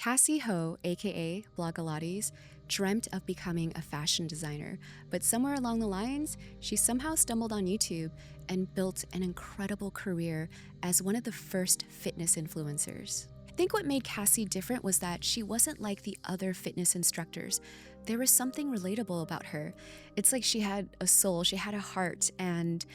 Cassey Ho, aka Blogilates, dreamt of becoming a fashion designer, but somewhere along the lines, she somehow stumbled on YouTube and built an incredible career as one of the first fitness influencers. I think what made Cassey different was that she wasn't like the other fitness instructors. There was something relatable about her. It's like she had a soul, she had a heart, and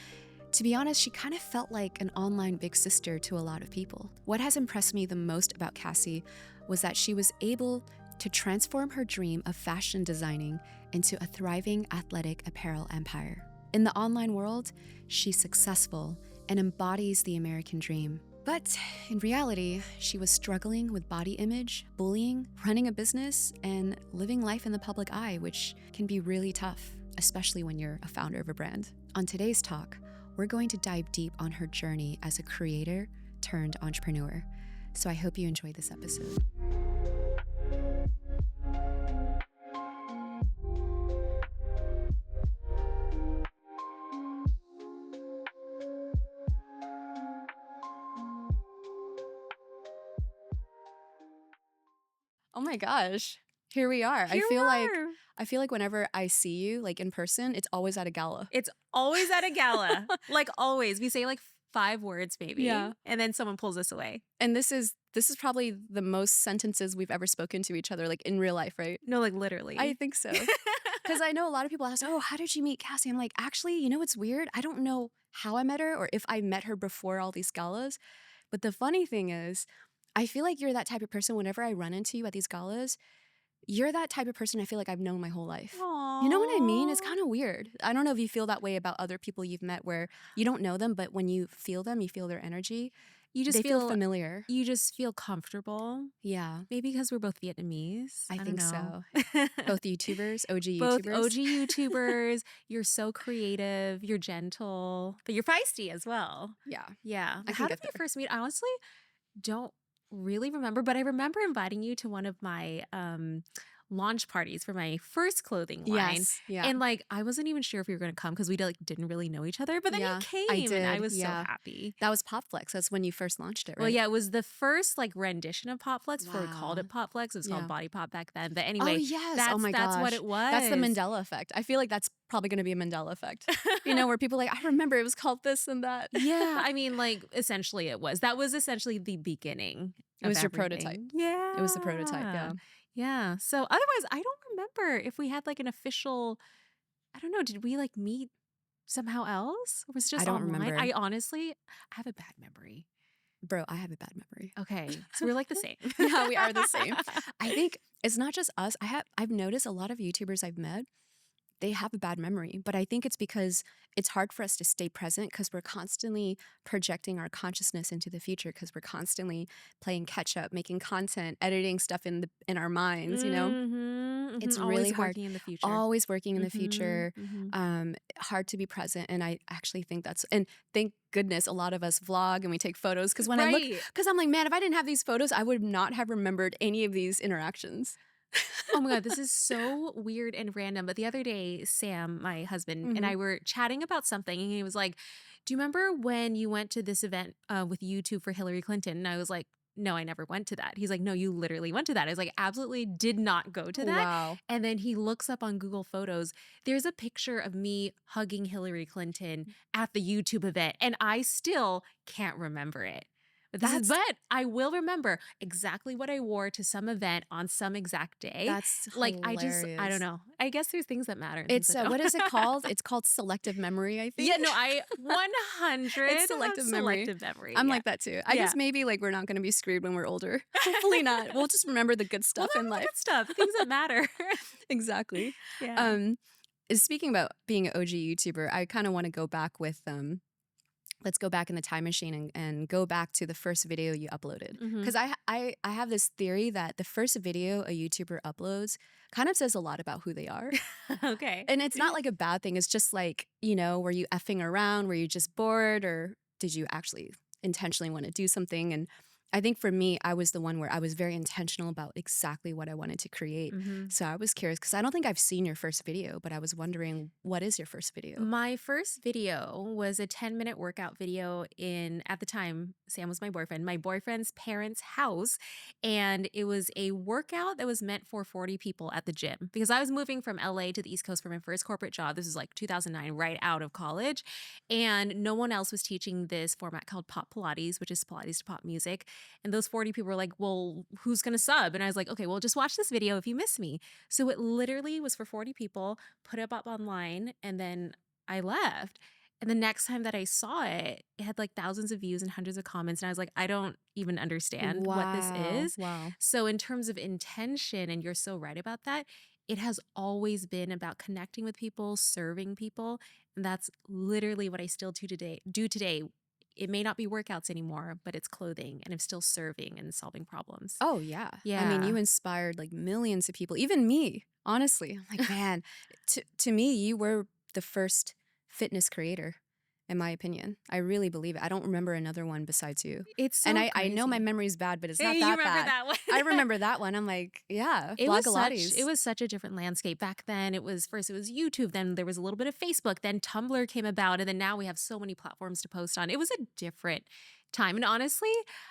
to be honest, she kind of felt like an online big sister to a lot of people. What has impressed me the most about Cassey was that she was able to transform her dream of fashion designing into a thriving athletic apparel empire. In the online world, she's successful and embodies the American dream. But in reality, she was struggling with body image, bullying, running a business, and living life in the public eye, which can be really tough, especially when you're a founder of a brand. On today's talk, we're going to dive deep on her journey as a creator turned entrepreneur. So I hope you enjoy this episode. Oh my gosh. Here we are. I feel like whenever I see you like in person, it's always at a gala. It's always at a gala. Like always. We say like 5 words maybe. Yeah. And then someone pulls us away. And this is probably the most sentences we've ever spoken to each other, like in real life, right? No, like literally. I think so. Because I know a lot of people ask, oh, how did you meet Cassey? I'm like, actually, you know what's weird? I don't know how I met her or if I met her before all these galas. But the funny thing is, I feel like you're that type of person whenever I run into you at these galas, you're that type of person I feel like I've known my whole life. Aww. You know what I mean? It's kind of weird. I don't know if you feel that way about other people you've met where you don't know them, but when you feel them, you feel their energy. You just they feel familiar. You just feel comfortable. Yeah. Maybe because we're both Vietnamese. I think know. so. Both YouTubers, OG both YouTubers. OG YouTubers. You're so creative. You're gentle. But you're feisty as well. Yeah. Yeah. I How can did we first meet? I honestly don't really remember, but I remember inviting you to one of my launch parties for my first clothing line. Yes, yeah. And like I wasn't even sure if you were going to come because we didn't really know each other, but then you came and I was so happy. That was Popflex. That's when you first launched it, right? Well, yeah, it was the first like rendition of Popflex before we called it Popflex. It was called Body Pop back then. But anyway, oh yes, that's what it was. That's the Mandela effect. I feel like that's probably going to be a Mandela effect. You know, where people are like, I remember it was called this and that. Yeah, I mean, like essentially it was. That was essentially the beginning. It was your prototype. Yeah. It was the prototype, yeah. Yeah. So otherwise, I don't remember if we had like an official, I don't know, did we like meet somehow else? Or was it just I don't online? remember. I honestly, I have a bad memory. Bro, I have a bad memory. Okay. So we're like the same. Yeah, we are the same. I think it's not just us. I've noticed a lot of YouTubers I've met, they have a bad memory, but I think it's because it's hard for us to stay present because we're constantly projecting our consciousness into the future because we're constantly playing catch up, making content, editing stuff in our minds, you know? It's always really hard. Working in the future. Always working in the future. Hard to be present. And I actually think and thank goodness a lot of us vlog and we take photos because when I look, because I'm like, man, if I didn't have these photos, I would not have remembered any of these interactions. Oh my God, this is so weird and random. But the other day, Sam, my husband, and I were chatting about something. And he was like, do you remember when you went to this event with YouTube for Hillary Clinton? And I was like, no, I never went to that. He's like, no, you literally went to that. I was like, absolutely did not go to that. Wow. And then he looks up on Google Photos. There's a picture of me hugging Hillary Clinton at the YouTube event. And I still can't remember it. But I will remember exactly what I wore to some event on some exact day. That's like hilarious. I don't know. I guess there's things that matter. It's what is it called? It's called selective memory, I think. Yeah, no, I 100. It's selective memory. I'm like that too. I guess maybe like we're not going to be screwed when we're older. Hopefully not. We'll just remember the good stuff in life. Good stuff, things that matter. Exactly. Yeah. Speaking about being an OG YouTuber, I kind of want to go back with let's go back in the time machine and go back to the first video you uploaded. Because I have this theory that the first video a YouTuber uploads kind of says a lot about who they are. Okay. And it's not like a bad thing. It's just like, you know, were you effing around? Were you just bored? Or did you actually intentionally want to do something? And I think for me, I was the one where I was very intentional about exactly what I wanted to create. Mhm. So I was curious because I don't think I've seen your first video, but I was wondering, what is your first video? My first video was a 10-minute workout video in, at the time, Sam was my boyfriend's parents' house. And it was a workout that was meant for 40 people at the gym because I was moving from LA to the East Coast for my first corporate job. This was like 2009, right out of college. And no one else was teaching this format called Pop Pilates, which is Pilates to pop music. And those 40 people were like, well, who's going to sub? And I was like, okay, well, just watch this video if you miss me. So it literally was for 40 people, put it up online, and then I left. And the next time that I saw it, it had like thousands of views and hundreds of comments. And I was like, I don't even understand what this Wow. is. Wow. So, in terms of intention, and you're so right about that, it has always been about connecting with people, serving people. And that's literally what I still do today. It may not be workouts anymore, but it's clothing, and I'm still serving and solving problems. Oh, yeah. I mean, Yeah. you inspired like millions of people, even me, honestly. I'm like, man, to me, you were the first fitness creator, in my opinion. I really believe it. I don't remember another one besides you. It's And so I know my crazy. memory's bad, but it's not Hey, you that remember bad. that one? I remember that one. I'm like, yeah, It Blogilates. was such a different landscape back then. It was first it was YouTube, then there was a little bit of Facebook, then Tumblr came about, and then now we have so many platforms to post on. It was a different time, and honestly,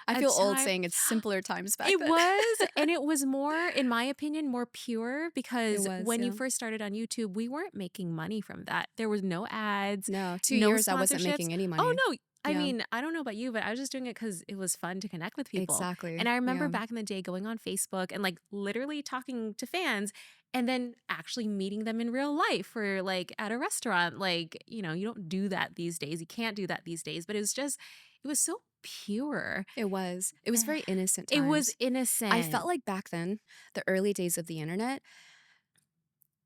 I a feel old time saying it's simpler times back it then. was, and it was more, in my opinion, more pure It because was, when you yeah. first started on YouTube, we weren't making money from that. There was no ads, No, 2 no years I wasn't sponsorships. making any Oh money. no, I Yeah, mean, I don't know about you, but I was just doing it because it was fun to connect with people. And exactly. I remember Yeah. back in the day going on Facebook and like literally talking to fans and then actually meeting them in real life or like at a restaurant. Like, you don't do that these days. You can't do that these days, but it was so pure. It was. It was very innocent It was times. I felt innocent. like back then, the early days of the internet,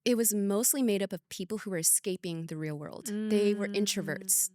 it was mostly made up of people who were escaping the real world. They were introverts.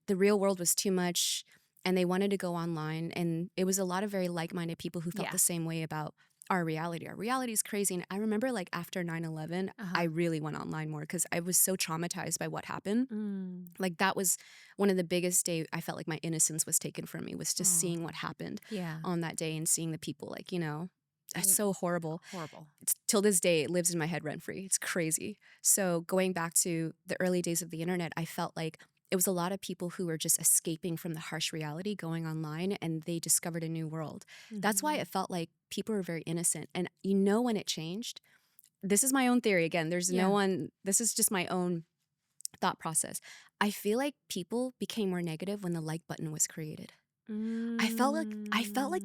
The real world was too much and they wanted to go online, and it was a lot of very like-minded people who felt Yeah. the same way about our reality. Our reality is crazy. And I remember like after 9/11, I really went online more because I was so traumatized by what happened. Mm. Like that was one of the biggest day I felt like my innocence was taken from me, was just Oh, seeing what happened yeah. on that day and seeing the people like, that's Mm. so horrible. Horrible. Till this day, it lives in my head rent free. It's crazy. So going back to the early days of the internet, I felt like it was a lot of people who were just escaping from the harsh reality, going online, and they discovered a new world. That's why Mhm. it felt like people were very innocent. And when it changed, this is my own theory. Again, there's no Yeah. one, this is just my own thought process. I feel like people became more negative when the like button was created. I felt like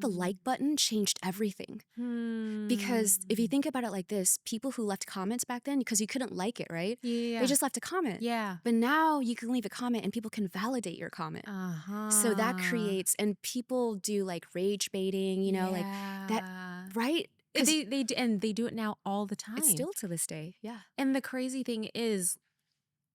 the Mm. like button changed everything. Because if you Hmm. think about it like this, people who left comments back then, because you couldn't like it, right? They Yeah. just left a comment. Yeah. But now you can leave a comment and people can validate your comment. So that Uh-huh. creates, and people do like rage baiting, like that, Yeah. right? Because And they do it now all the it's time. still to this day. Yeah. And the crazy thing is,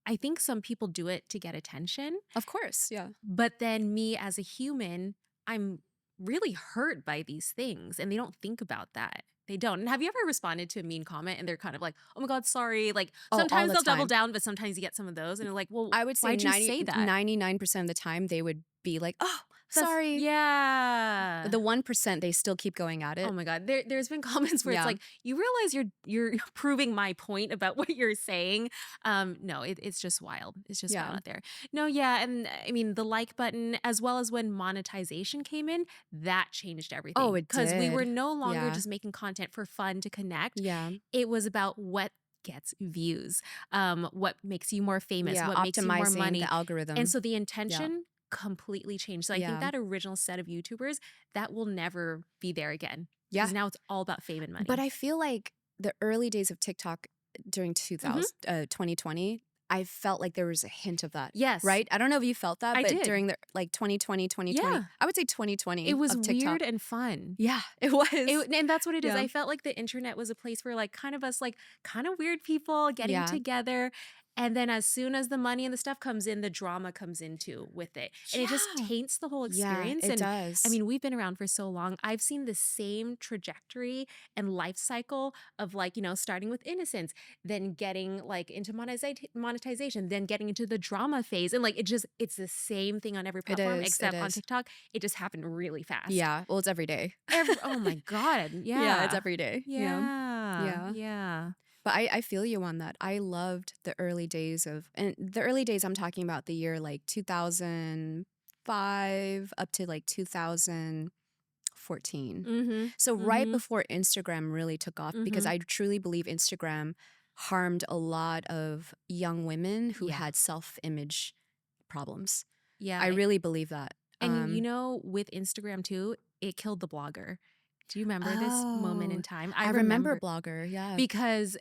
I think some people do it to get attention, Of course. Yeah. but then me as a human, I'm really hurt by these things and they don't think about that. They don't. And have you ever responded to a mean comment and they're kind of like, oh my God, sorry. Like Oh, all sometimes the they'll double time. down, but sometimes you get some of those and they're like, well, I would say why'd you say that? 99% of the time they would be like, oh, That's, sorry. yeah. But the 1%, they still keep going at Oh it. my God. There's been comments where it's Yeah. like, you realize you're proving my point about what you're saying. No, it's just wild. It's just wild Yeah. out there. No, yeah. And I mean, the like button, as well as when monetization came in, that changed everything. Oh, it Because we were did. no longer Yeah. just making content for fun to connect. Yeah. It was about what gets views, what makes you more famous, Yeah. what makes you more Optimizing money. the algorithm. And so the Yeah. intention completely changed. So I think Yeah. that original set of YouTubers, that will never be there again. Yeah. Because now it's all about fame and money. But I feel like the early days of TikTok during 2020, I felt like there was a hint of that. Yes. Right? I don't know if you felt that, I but did. during the like 2020, Yeah. I would say 2020 It was of TikTok. weird and fun. Yeah, it was. And that's what it is. Yeah. I felt like the internet was a place where like kind of us like kind of weird people getting Yeah. together. And then as soon as the money and the stuff comes in, the drama comes into with it. And it just Yeah. taints the whole Yeah, experience. it And I does. mean, we've been around for so long. I've seen the same trajectory and life cycle of like, starting with innocence, then getting like into monetization, then getting into the drama phase. And like it's the same thing on every It platform is. It except on is. TikTok. It just happened really fast. Yeah. Well, it's every day. Oh my God. Yeah, it's Yeah. every day. Yeah. Yeah. Yeah. Yeah. But I feel you on that. I loved the early days and the early days I'm talking about the year like 2005 up to like 2014. Mm-hmm. So right Mm-hmm. before Instagram really took off, because Mm-hmm. I truly believe Instagram harmed a lot of young women who Yeah. had self-image problems. Yeah. I really believe that. And with Instagram too, it killed the blogger. Do you remember this moment in Oh, time? I remember Blogger. Yeah. Because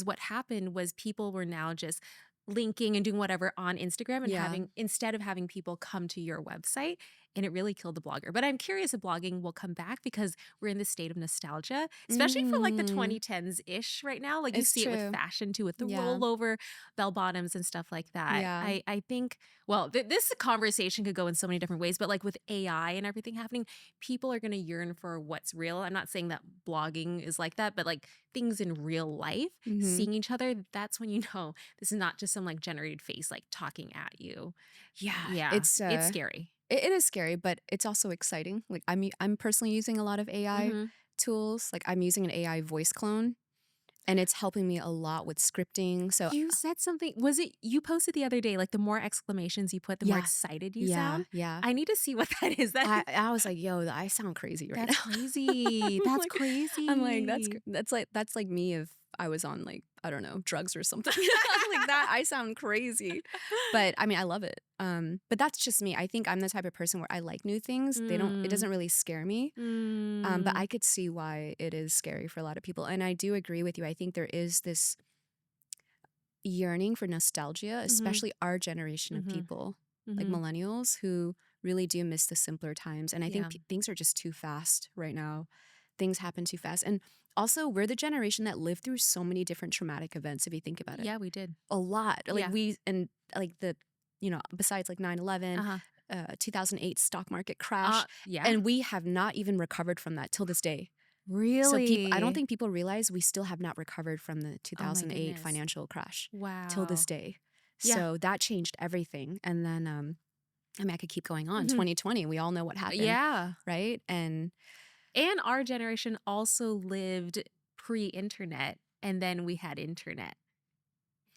what happened was people were now just linking and doing whatever on Instagram and Yeah. instead of having people come to your website, and it really killed the blogger. But I'm curious if blogging will come back because we're in this state of nostalgia, especially for like the Mm, 2010s ish right now. Like you it's see it with true. fashion too, with the Yeah. rollover bell bottoms and stuff like that. Yeah. I think, well, this conversation could go in so many different ways, but like with AI and everything happening, people are going to yearn for what's real. I'm not saying that blogging is like that, but like things in real life, Hmm. seeing each other, that's when you know this is not just some like generated face like talking at you. Yeah. Yeah, It's it's scary. it is scary, but it's also exciting. Like I'm personally using a lot of AI Mm-hmm. tools. Like I'm using an AI voice clone and it's helping me a lot with scripting. So You said something. Was it you posted the other day? Like the more exclamations you put, the more yeah. excited you Yeah. sound. Yeah. I need to see what that is. I was like, yo, I sound crazy right That's now. crazy. I'm That's like, I'm like, crazy. that's like me if I was on like, I don't know, drugs or something. Like that, I sound crazy. But I mean, I love it. But that's just me. I think I'm the type of person where I like new things. It Mm, doesn't really scare me. But mm, I could see why it is scary for a lot of people. And I do agree with you. I think there is this yearning for nostalgia, mm-hmm, especially our generation of mm-hmm, people, like mm-hmm. millennials, who really do miss the simpler times. And I think Yeah. things are just too fast right now. Things happen too fast. And also, we're the generation that lived through so many different traumatic events, if you think about it. Yeah, we did. A lot. Yeah. Like besides like 9/11, Uh-huh. 2008 stock market crash. Yeah. And we have not even recovered from that till this day. So I don't Really? think people realize we still have not recovered from the Oh my 2008 goodness. financial crash till this Wow. day. Yeah. So that changed everything. And then, I mean, I could keep going on. Hmm. 2020, we all know what happened, Yeah. right? And And our generation also lived pre-internet, and then we had internet.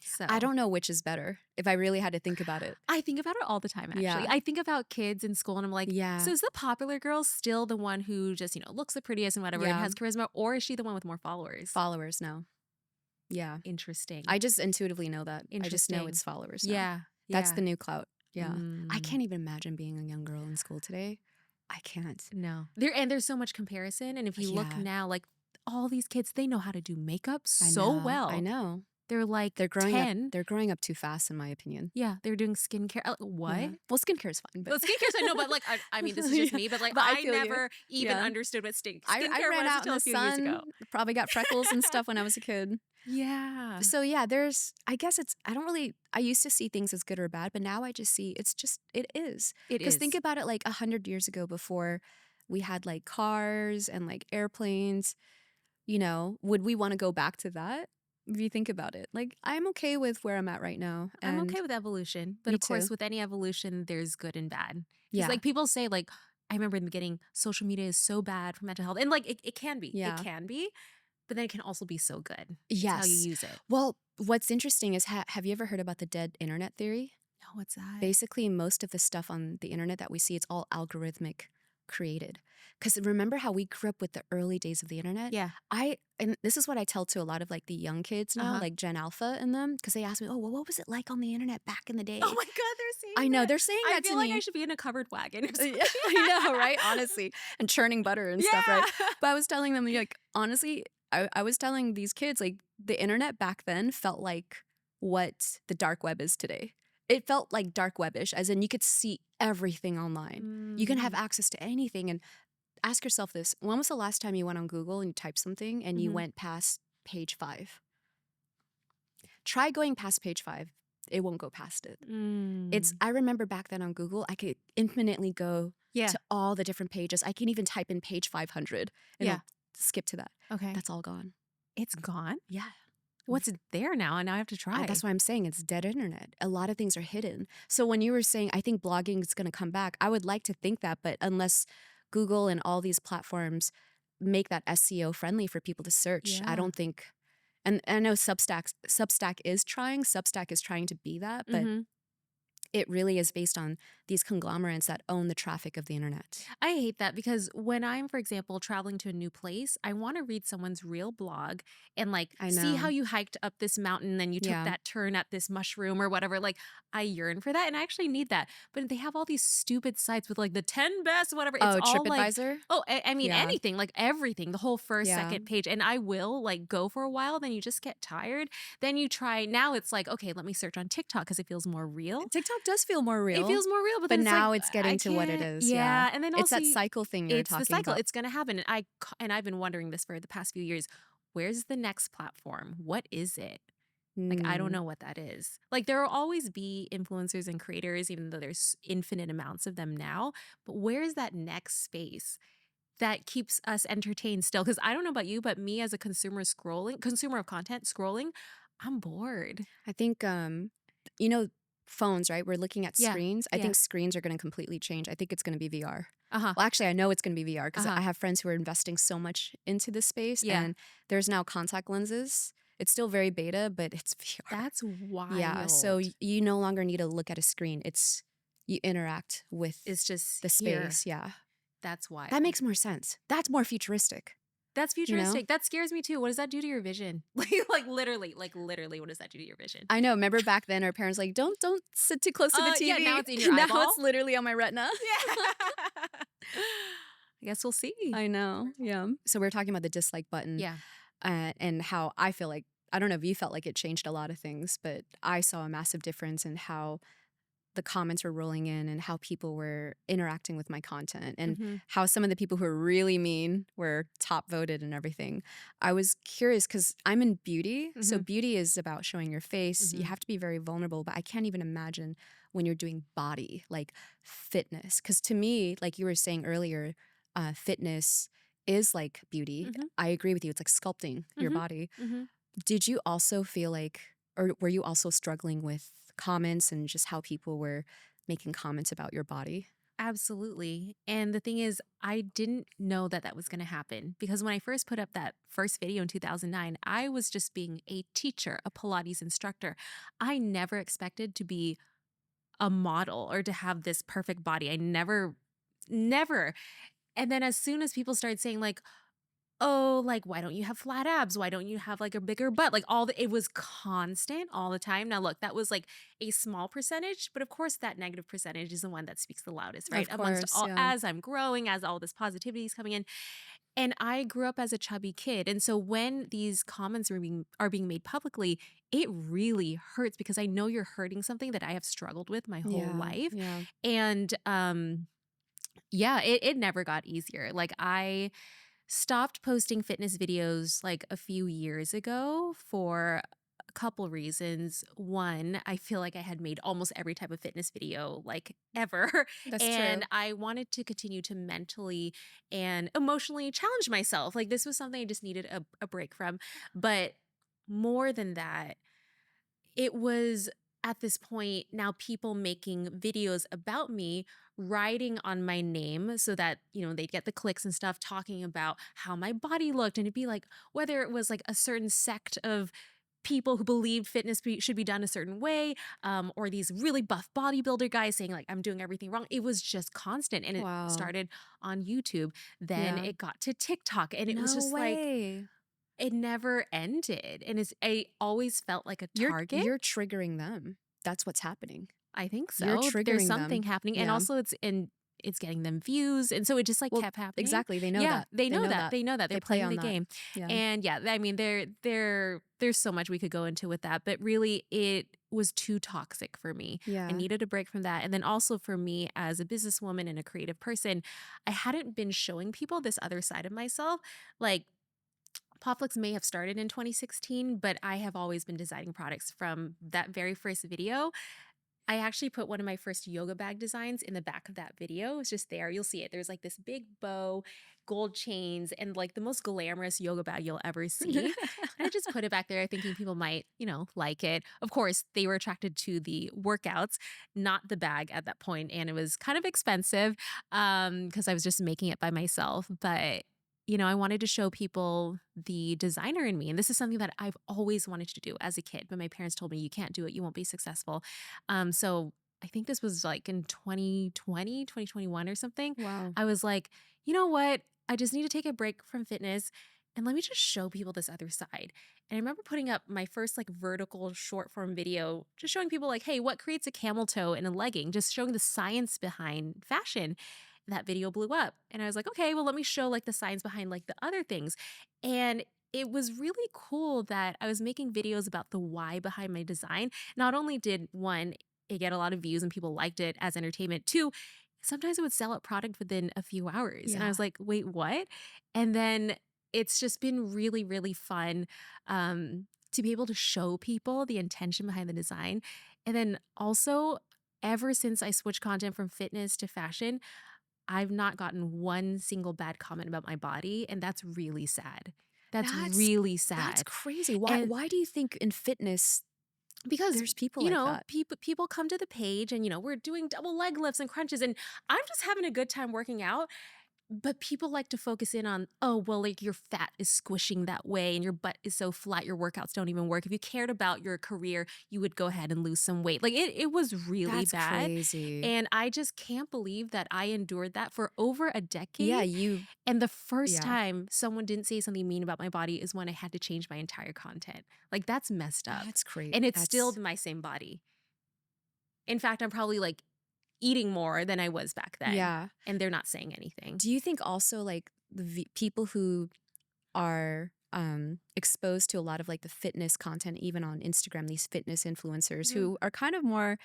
I So don't know which is better if I really had to think about it. I think about it all the time, actually. Yeah. I think about kids in school and I'm like, Yeah. so is the popular girl still the one who just, looks the prettiest and whatever and Yeah. has charisma, or is she the one with more followers? Followers now. Yeah. Interesting. I just intuitively know that. I just know Interesting. it's followers now. Yeah. That's Yeah. the new clout. Yeah. I Mm. can't even imagine being a young girl in school today. I can't. No. There's so much comparison. And if you look Yeah. now, like all these kids, they know how to do makeup I so know. well. I know. They're like They're growing 10. up. They're growing up too fast, in my opinion. Yeah, they're doing skincare. What? Yeah. Well, skincare is fine, but Well, skincare's I know, but like I mean, this is just Yeah, me, but like but I I feel you. never even Yeah. understood what I skincare ran was out in until the a few years sun. ago. Probably got freckles and stuff when I was a kid. Yeah, So yeah, I guess I used to see things as good or bad, but now I just see it is. it Because is. think about it, like 100 years ago, before we had like cars and like airplanes, would we want to go back to that? If you think about it, like I'm okay with where I'm at right now. I'm And okay with evolution, but me of course, too. with any evolution, there's good and bad. Yeah. Because like people say, like I remember in the beginning, social media is so bad for mental health, and like it can be, Yeah. but then it can also be so good. It's how you Yes. use it. Well, what's interesting is have you ever heard about the dead internet theory? No, what's that? Basically, most of the stuff on the internet that we see, it's all algorithmic created. Because remember how we grew up with the early days of the internet? Yeah. And this is what I tell to a lot of like the young kids now, Uh-huh. like Gen Alpha and them, because they ask me, oh, well, what was it like on the internet back in the day? Oh my God, they're saying I know, that. they're saying I that feel to like me. I should be in a covered wagon or something. Yeah, I know, right? Honestly. And churning butter and stuff, right? Yeah. But I was telling them, like, honestly, I was telling these kids, like, the internet back then felt like what the dark web is today. It felt like dark web-ish, as in you could see everything online. You can have access to anything. And ask yourself this: when was the last time you went on Google and you typed something and you Mhm. went past page 5? try going past page 5. It won't go past it. I remember back then on Google, I could infinitely go Yeah. to all the different pages. I can even type in page 500 and Yeah. it'll skip to that. Okay. That's all gone. It's gone? Yeah. What's there now? And now I have to try. That's why I'm saying it's dead internet. A lot of things are hidden. So when you were saying, I think blogging is going to come back, I would like to think that, but unless Google and all these platforms make that SEO friendly for people to search, I Yeah. don't think. And I know Substack is trying. Substack is trying to be that, but it really is based on these conglomerates that own the traffic of the internet. I hate that because when I'm, for example, traveling to a new place, I want to read someone's real blog and like I see know. how you hiked up this mountain, then you took Yeah. that turn at this mushroom or whatever. Like I yearn for that and I actually need that. But they have all these stupid sites with like the 10 best, whatever. It's all like, TripAdvisor? I mean, Yeah. anything, like everything, the whole first, Yeah. second page. And I will like go for a while, then you just get tired. Then you try, now it's like, okay, let me search on TikTok because it feels more real. TikTok does feel more real. It feels more real, but then now like, it's getting I to what it can't- is. Yeah, and then It's also that cycle thing you're it's talking the cycle. about. It's going to happen, and I've been wondering this for the past few years. Where's the next platform? What is it? Like I don't know what that is. Like there will always be influencers and creators, even though there's infinite amounts of them now. But where is that next space that keeps us entertained still? Because I don't know about you, but me as a consumer of content scrolling, I'm bored. I think, phones, right? We're looking at Yeah, screens. I yeah. think screens are going to completely change. I think it's going to be VR. Uh-huh. Well, actually, I know it's going to be VR because Uh-huh. I have friends who are investing so much into this space. Yeah. And there's now contact lenses. It's still very beta, but it's VR. That's wild. Yeah. So you no longer need to look at a screen. You interact with It's just the here. space. Yeah. That's wild. That makes more sense. That's more futuristic. That's know? futuristic. That scares me too. What does that do to your vision? like literally, what does that do to your vision? I know. Remember back then, our parents like, don't sit too close to the TV. Yeah, now it's in your now eyeball. it's literally on my retina. Yeah. I guess we'll see. I know. Yeah. So we're talking about the dislike button. Yeah. And how I feel like, I don't know if you felt like it changed a lot of things, but I saw a massive difference in how the comments were rolling in and how people were interacting with my content and how some of the people who were really mean were top voted and everything. I was curious because I'm in beauty. So beauty is about showing your face. You have to be very vulnerable, but I can't even imagine when you're doing body, like fitness. Because to me, like you were saying earlier, fitness is like beauty. I agree with you. It's like sculpting your body. Did you also feel like, or were you also struggling with comments and just how people were making comments about your body? Absolutely. And the thing is, I didn't know that that was going to happen because when I first put up that first video in 2009, I was just being a teacher, a Pilates instructor. I never expected to be a model or to have this perfect body. I never. And then as soon as people started saying like, oh, like, why don't you have flat abs? Why don't you have like a bigger butt? Like it was constant all the time. Now, look, that was like a small percentage, but of course that negative percentage is the one that speaks the loudest, right? Of course, As I'm growing, as all this positivity is coming in. And I grew up as a chubby kid. And so when these comments are being made publicly, it really hurts because I know you're hurting something that I have struggled with my whole life. Yeah. And it never got easier. Like I stopped posting fitness videos like a few years ago for a couple reasons. One, I feel like I had made almost every type of fitness video like ever. That's and true. I wanted to continue to mentally and emotionally challenge myself. Like this was something I just needed a break from. But more than that, it was at this point now people making videos about me writing on my name so that they'd get the clicks and stuff talking about how my body looked, and it'd be like whether it was like a certain sect of people who believed fitness should be done a certain way, or these really buff bodybuilder guys saying like I'm doing everything wrong. It was just constant, and it Wow. started on YouTube, then Yeah. it got to TikTok, and it was No just like way. it never ended. And I always felt like a target. You're triggering them. That's what's happening. I think so. You're There's triggering something them. happening. And Yeah. also it's getting them views. And so it just like Well, kept happening. exactly. They know Yeah, that. they know that. They know that. They They're play playing on the that. game. Yeah. And yeah, I mean, there's so much we could go into with that. But really, it was too toxic for me. Yeah. I needed a break from that. And then also for me as a businesswoman and a creative person, I hadn't been showing people this other side of myself. Like Popflex may have started in 2016, but I have always been designing products from that very first video. I actually put one of my first yoga bag designs in the back of that video. It's just there. You'll see it. There's like this big bow, gold chains, and like the most glamorous yoga bag you'll ever see. And I just put it back there thinking people might, like it. Of course, they were attracted to the workouts, not the bag at that point, and it was kind of expensive because I was just making it by myself. But I wanted to show people the designer in me. And this is something that I've always wanted to do as a kid, but my parents told me, you can't do it, you won't be successful. So I think this was like in 2020, 2021 or something. Wow. I was like, you know what? I just need to take a break from fitness and let me just show people this other side. And I remember putting up my first like vertical short form video, just showing people like, hey, what creates a camel toe in a legging? Just showing the science behind fashion. That video blew up. And I was like, okay, well, let me show like the science behind like the other things. And it was really cool that I was making videos about the why behind my design. Not only did one, it get a lot of views and people liked it as entertainment. Two, sometimes it would sell out product within a few hours. And I Yeah. was like, wait, what? And then it's just been really, really fun to be able to show people the intention behind the design. And then also, ever since I switched content from fitness to fashion, I've not gotten one single bad comment about my body, and that's really sad. That's really That's sad. crazy. And Why do you think in fitness because there's people like that? people come to the page and we're doing double leg lifts and crunches and I'm just having a good time working out. But people like to focus in on, oh, well, like your fat is squishing that way and your butt is so flat, your workouts don't even work. If you cared about your career, you would go ahead and lose some weight. Like it was really That's bad. crazy. And I just can't believe that I endured that for over a decade. Yeah, And the first yeah. time someone didn't say something mean about my body is when I had to change my entire content. Like that's messed up. That's crazy. And it's still my same body. In fact, I'm probably like eating more than I was back then. Yeah. And they're not saying anything. Do you think also like the people who are exposed to a lot of like the fitness content, even on Instagram, these fitness influencers who are kind of more,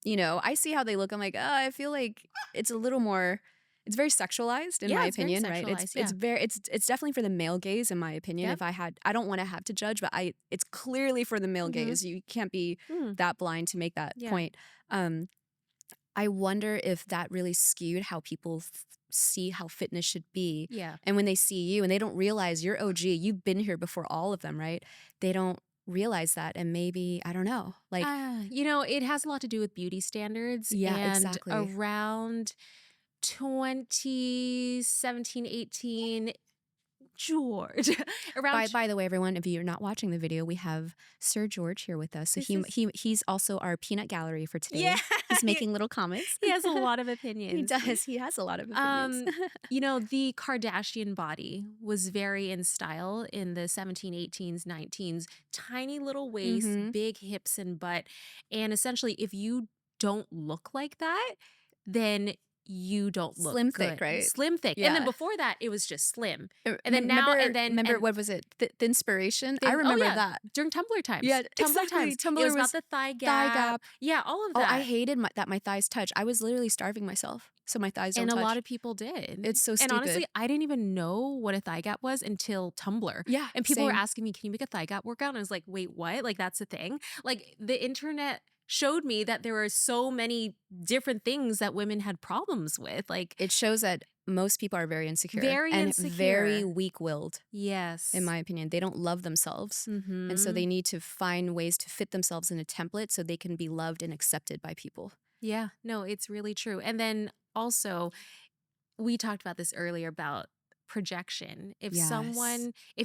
I see how they look. I'm like, I feel like it's a little more, it's very sexualized in my opinion, right? It's definitely for the male gaze in my opinion. Yep. I don't want to have to judge, but it's clearly for the male gaze. You can't be that blind to make that point. I wonder if that really skewed how people see how fitness should be. Yeah. And when they see you and they don't realize you're OG, you've been here before all of them, right? They don't realize that. And maybe, I don't know, like, it has a lot to do with beauty standards. Yeah, and exactly. Around 2017, 18, George. By the way, everyone, if you're not watching the video, we have Sir George here with us. So he's also our peanut gallery for today. Yeah. He's making little comments. He has a lot of opinions. He does. He has a lot of opinions. The Kardashian body was very in style in the 17, 18s, 19s. Tiny little waist, big hips and butt. And essentially, if you don't look like that, then you don't look Slim good. thick, right? Slim thick. Yeah. And then before that, it was just slim. And then remember what was it? The Inspiration? I remember that. During Tumblr times. Yeah, Tumblr exactly. times. Tumblr it was was about the thigh gap. Yeah, all of that. Oh, I hated that my thighs touch. I was literally starving myself so my thighs don't touch. And a lot of people did. It's so stupid. And honestly, I didn't even know what a thigh gap was until Tumblr. Yeah, and people were same. asking me, can you make a thigh gap workout? And I was like, wait, what? Like, that's a thing? Like, the internet showed me that there were so many different things that women had problems with. Like, it shows that most people are very insecure. Very and insecure. very weak-willed. Yes. In my opinion. They don't love themselves. And so they need to find ways to fit themselves in a template so they can be loved and accepted by people. Yeah, no, it's really true. And then also, we talked about this earlier about projection. If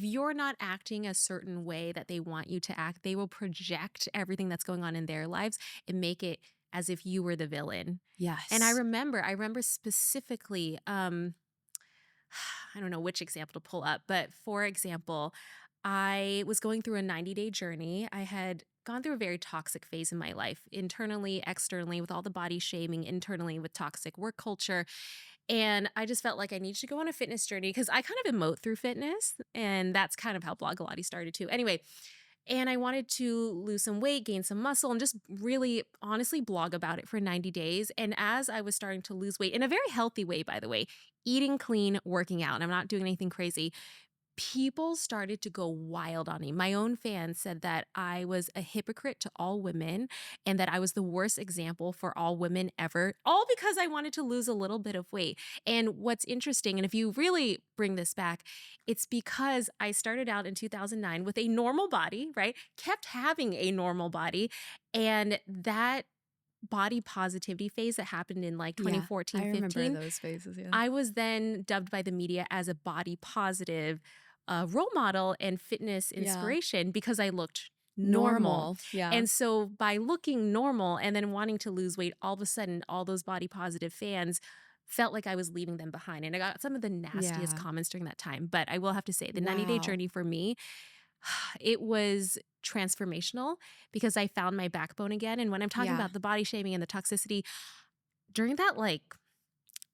you're not acting a certain way that they want you to act, they will project everything that's going on in their lives and make it as if you were the villain. Yes. And I remember specifically, I don't know which example to pull up, but for example, I was going through a 90-day journey. I had gone through a very toxic phase in my life, internally, externally, with all the body shaming, internally with toxic work culture. And I just felt like I needed to go on a fitness journey because I kind of emote through fitness. And that's kind of how Blogilates started too. Anyway, and I wanted to lose some weight, gain some muscle, and just really honestly blog about it for 90 days. And as I was starting to lose weight, in a very healthy way, by the way, eating clean, working out, and I'm not doing anything crazy, people started to go wild on me. My own fans said that I was a hypocrite to all women and that I was the worst example for all women ever, all because I wanted to lose a little bit of weight. And what's interesting, and if you really bring this back, it's because I started out in 2009 with a normal body, right? Kept having a normal body. And that body positivity phase that happened in like Yeah, 2014, I remember 15, those phases. Yeah. I was then dubbed by the media as a body positive role model and fitness Yeah. inspiration because I looked normal. Normal. Yeah. And so by looking normal and then wanting to lose weight, all of a sudden, all those body positive fans felt like I was leaving them behind. And I got some of the nastiest Yeah. comments during that time. But I will have to say, the 90-day Wow. journey for me, it was transformational because I found my backbone again. And when I'm talking Yeah. about the body shaming and the toxicity, during that like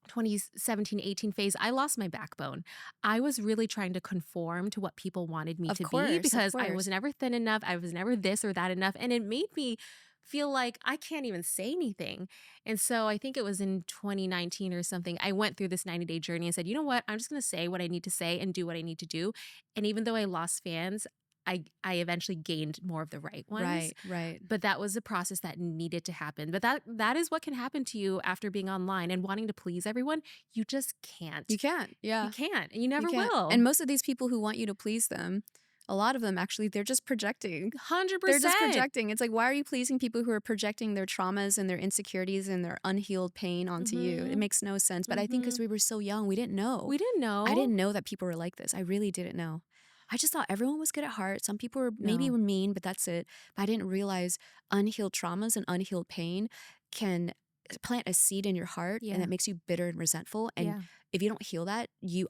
2017, 18 phase, I lost my backbone. I was really trying to conform to what people wanted me Of to be course. Of because I was course. never thin enough. I was never this or that enough. And it made me feel like I can't even say anything. And so I think it was in 2019 or something, I went through this 90-day journey and said, you know what? I'm just going to say what I need to say and do what I need to do. And even though I lost fans, I eventually gained more of the right ones. Right. Right. But that was a process that needed to happen. But that is what can happen to you after being online and wanting to please everyone. You just can't. You can't. You Yeah. can't. And you You never can't. will. And most of these people who want you to please them, a lot of them actually, they're just projecting. 100%. They're just projecting. It's like, why are you pleasing people who are projecting their traumas and their insecurities and their unhealed pain onto you? It makes no sense. But I think because we were so young, we didn't know. We didn't know. I didn't know that people were like this. I really didn't know. I just thought everyone was good at heart. Some people were maybe No. were mean, but that's it. But I didn't realize unhealed traumas and unhealed pain can plant a seed in your heart, Yeah. and that makes you bitter and resentful. And Yeah. if you don't heal that, you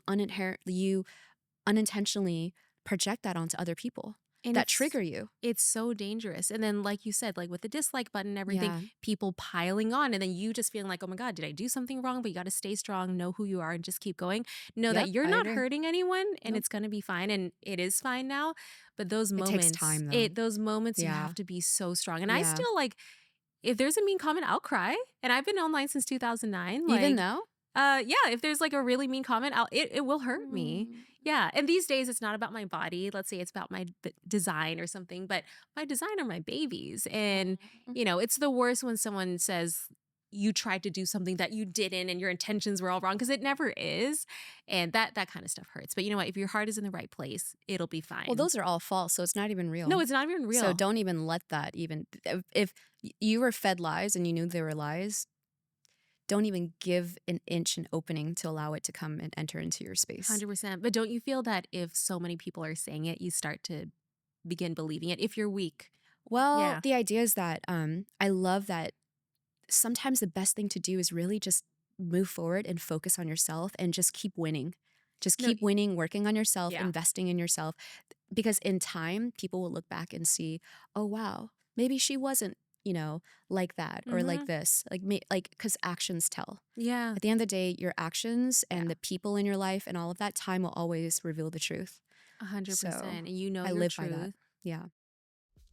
unintentionally project that onto other people And that trigger you. It's so dangerous. And then, like you said, like with the dislike button and everything, Yeah. people piling on, and then you just feeling like, oh my God, did I do something wrong? But you got to stay strong, know who you are, and just keep going. Know Yep, that you're I not agree. hurting anyone, and Nope. it's going to be fine. And it is fine now. But those It moments, takes time, though. those moments, you Yeah. have to be so strong. And I Yeah. still like, if there's a mean comment, I'll cry. And I've been online since 2009. Even Like, though? yeah, if there's like a really mean comment, it will hurt me. Mm. Yeah. And these days it's not about my body. Let's say it's about my design or something, but my design are my babies. And, Mm. you know, it's the worst when someone says you tried to do something that you didn't and your intentions were all wrong, because it never is. And that kind of stuff hurts. But you know what? If your heart is in the right place, it'll be fine. Well, those are all false, so it's not even real. No, it's not even real. So don't even let that even. If you were fed lies and you knew they were lies, don't even give an inch an opening to allow it to come and enter into your space. 100%. But don't you feel that if so many people are saying it, you start to begin believing it if you're weak? Well, Yeah. the idea is that I love that sometimes the best thing to do is really just move forward and focus on yourself and just keep winning. Just No, keep winning, working on yourself, yeah. investing in yourself. Because in time, people will look back and see, oh, wow, maybe she wasn't, like that or like this. Because actions tell. Yeah. At the end of the day, your actions and Yeah. the people in your life and all of that, time will always reveal the truth. 100%. So, And you know I your live truth. by that. Yeah.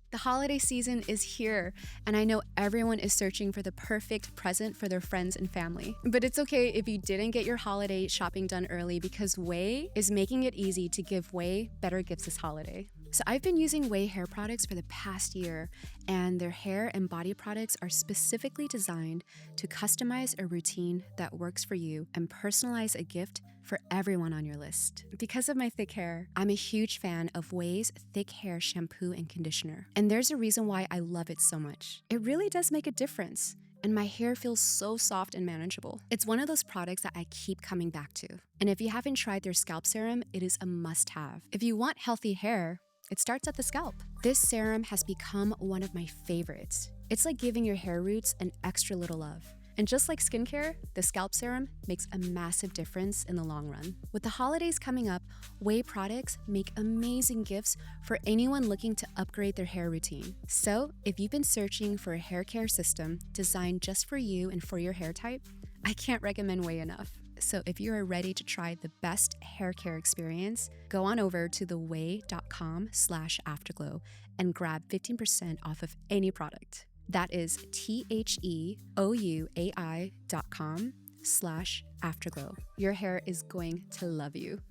The holiday season is here, and I know everyone is searching for the perfect present for their friends and family. But it's okay if you didn't get your holiday shopping done early, because Way is making it easy to give Way better gifts this holiday. So I've been using Way hair products for the past year, and their hair and body products are specifically designed to customize a routine that works for you and personalize a gift for everyone on your list. Because of my thick hair, I'm a huge fan of Way's thick hair shampoo and conditioner. And there's a reason why I love it so much. It really does make a difference, and my hair feels so soft and manageable. It's one of those products that I keep coming back to. And if you haven't tried their scalp serum, it is a must-have. If you want healthy hair, it starts at the scalp. This serum has become one of my favorites. It's like giving your hair roots an extra little love. And just like skincare, the scalp serum makes a massive difference in the long run. With the holidays coming up, Way products make amazing gifts for anyone looking to upgrade their hair routine. So if you've been searching for a hair care system designed just for you and for your hair type, I can't recommend Way enough. So if you are ready to try the best hair care experience, go on over to theway.com/afterglow and grab 15% off of any product. That is THEOUAI.com/afterglow. Your hair is going to love you.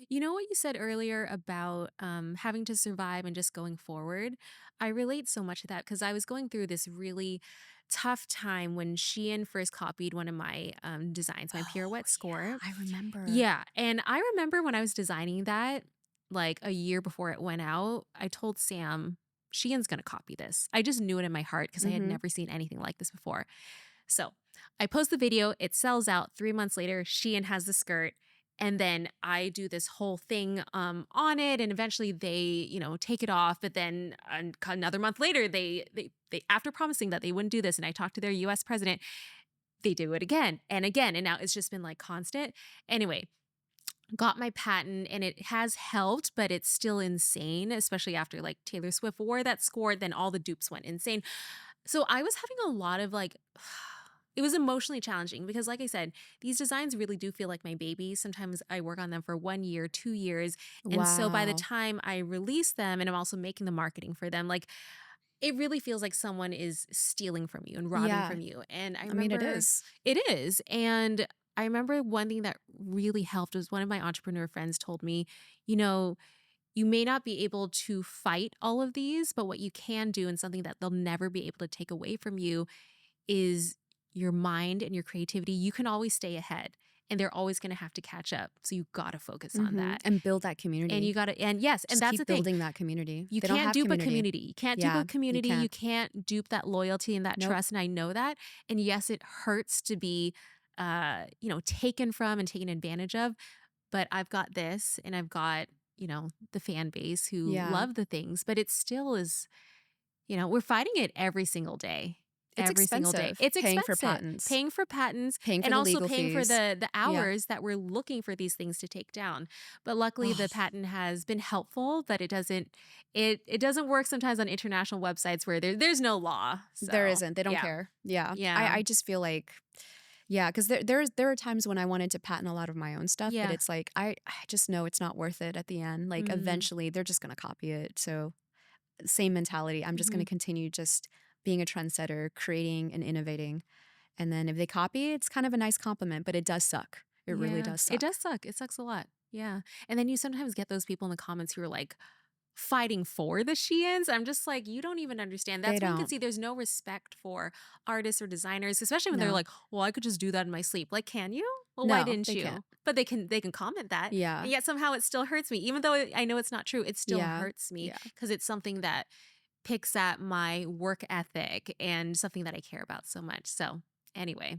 You know what you said earlier about having to survive and just going forward? I relate so much to that because I was going through this really tough time when Shein first copied one of my designs, my Oh, pirouette score. yeah, I remember. Yeah. And I remember when I was designing that, like a year before it went out, I told Sam, Shein's going to copy this. I just knew it in my heart because I had Mhm. never seen anything like this before. So I post the video, it sells out. 3 months later, Shein has the skirt. And then I do this whole thing on it, and eventually they, take it off. But then another month later, they after promising that they wouldn't do this, and I talked to their U.S. president, they do it again and again, and now it's just been like constant. Anyway, got my patent, and it has helped, but it's still insane, especially after like Taylor Swift wore that score, then all the dupes went insane. So I was having a lot of like, it was emotionally challenging because, like I said, these designs really do feel like my babies. Sometimes I work on them for 1 year, 2 years. And so by the Wow. time I release them and I'm also making the marketing for them, like it really feels like someone is stealing from you and robbing Yeah, from you. And I I mean, it remember is. it is. And I remember one thing that really helped was one of my entrepreneur friends told me, you know, you may not be able to fight all of these, but what you can do, and something that they'll never be able to take away from you, is your mind and your creativity. You can always stay ahead, and they're always going to have to catch up. So you got to focus on Mhm, that. and build that And you community. got to, and yes, and Just that's the keep thing. building that community. You They don't can't have dupe a community. community. You can't dupe a Yeah, you community. You can't. can't dupe that loyalty and that Nope. trust. And I know that. And yes, it hurts to be, taken from and taken advantage of. But I've got this, and I've got, the fan base who Yeah. love the things, but it still is, we're fighting it every single day. It's Every single day. expensive It's paying for expensive. patents, Paying for patents paying for and the also legal paying for fees. the Yeah. hours that we're looking for these things to take down. But luckily Oh, the patent has been helpful, but it doesn't work sometimes on international websites where there's no law. there So isn't. They don't yeah. care. Yeah. Yeah. I just feel like yeah, because there are times when I wanted to patent a lot of my own stuff, but Yeah. it's like I just know it's not worth it at the end. Like Mm. eventually they're just gonna copy it. So same mentality. I'm just gonna Hmm. continue just being a trendsetter, creating and innovating. And then if they copy, it's kind of a nice compliment, but it does suck. It really Yeah. does It suck. does suck. It sucks a lot. Yeah. And then you sometimes get those people in the comments who are like fighting for the Sheins. I'm just like, you don't even understand. They That's when you can don't. see there's no respect for artists or designers, especially when they're No. like, well, I could just do that in my sleep. Like, can you? Well, why No, didn't they can't. you? But they can comment that. Yeah. And yet somehow it still hurts me. Even though I know it's not true, it still Yeah. hurts me Yeah. because it's something that picks at my work ethic and something that I care about so much. So anyway,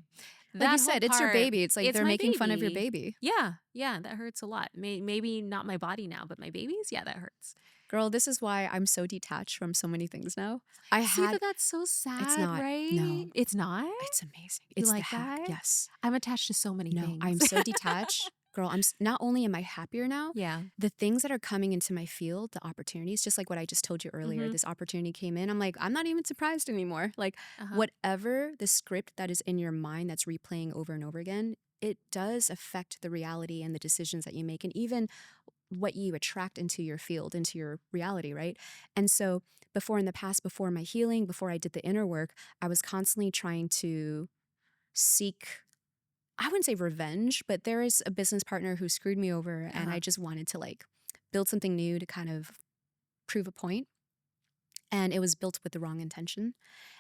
Like you that whole said, it's your part, baby. It's like it's they're my making fun of your baby. baby. Yeah, yeah, that hurts a lot. Maybe not my body now, but my babies, yeah, that hurts. Girl, this is why I'm so detached from so many things now. I See, had but that's so it's sad, not. right? No. It's not? It's amazing. You It's the like hack. that? Yes. I'm attached to so many No, things. I'm so detached. Girl, not only am I happier now, Yeah. the things that are coming into my field, the opportunities, just like what I just told you earlier, Mhm. this opportunity came in. I'm like, I'm not even surprised anymore. Like, Uh-huh. whatever the script that is in your mind that's replaying over and over again, it does affect the reality and the decisions that you make, and even what you attract into your field, into your reality, right? And so, before in the past, before my healing, before I did the inner work, I was constantly trying to seek, I wouldn't say revenge, but there is a business partner who screwed me over, and I Uh-huh. just wanted to like build something new to kind of prove a point. And it was built with the wrong intention.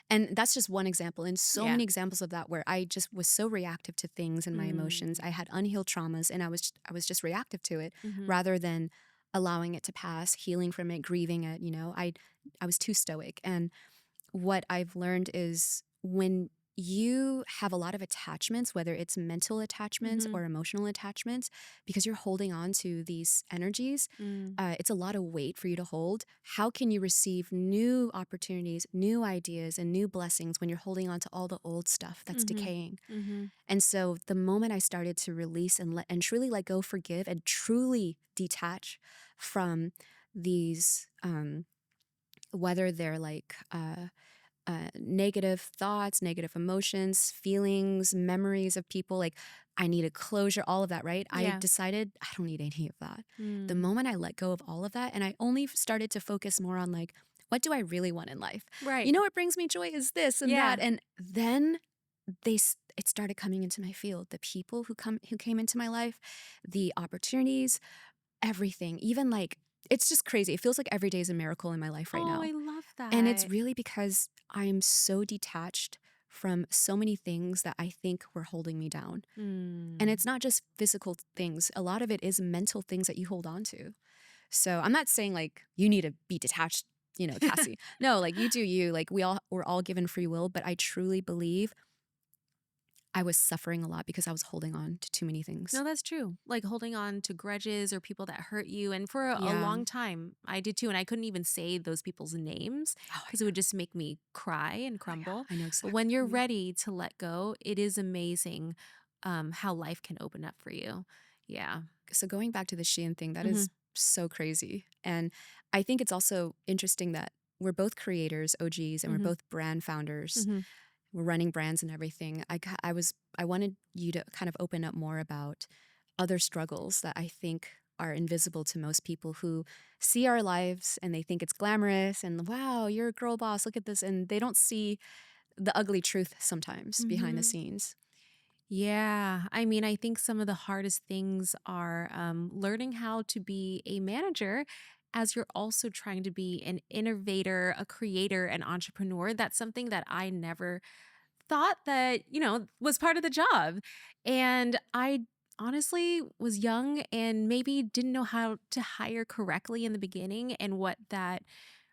And that's just one example. And so Yeah. many examples of that where I just was so reactive to things and my emotions. I Mm. had unhealed traumas, and I was just reactive to it Mhm. rather than allowing it to pass, healing from it, grieving it, I was too stoic. And what I've learned is when you have a lot of attachments, whether it's mental attachments Mhm. or emotional attachments, because you're holding on to these energies, Mm. it's a lot of weight for you to hold. How can you receive new opportunities, new ideas, and new blessings when you're holding on to all the old stuff that's Mhm. decaying? Mhm. And so the moment I started to release and truly let go, forgive, and truly detach from these, whether they're like negative thoughts, negative emotions, feelings, memories of people. Like, I needed closure, all of that, right? I Yeah. decided I don't need any of that. The Mm. moment I let go of all of that, and I only started to focus more on, like, what do I really want in life? Right. You know, what brings me joy is this and that. Yeah. And then it started coming into my field. The people who came into my life, the opportunities, everything, even like, it's just crazy. It feels like every day is a miracle in my life right Oh, now. I love And it's that. really because I am so detached from so many things that I think were holding me down. And Mm. it's not just physical things, a lot of it is mental things that you hold on to. So I'm not saying like you need to be detached, Cassie. No, like you do you. Like we're all given free will, but I truly believe I was suffering a lot because I was holding on to too many things. No, that's true. Like holding on to grudges or people that hurt you. And for a Yeah. long time, I did too. And I couldn't even say those people's names Oh, I because it would just make me cry and Oh yeah, crumble. I know But exactly when what you're you mean. ready to let go, it is amazing how life can open up for you. Yeah. So going back to the Shein thing, that Hmm. is so crazy. And I think it's also interesting that we're both creators, OGs, and we're Hmm. both brand founders. Hmm. We're running brands and everything. I wanted you to kind of open up more about other struggles that I think are invisible to most people who see our lives and they think it's glamorous and wow, you're a girl boss, look at this. And they don't see the ugly truth sometimes behind the Hmm. scenes. Yeah. I mean, I think some of the hardest things are learning how to be a manager as you're also trying to be an innovator, a creator, an entrepreneur. That's something that I never thought that, was part of the job. And I honestly was young and maybe didn't know how to hire correctly in the beginning. And what that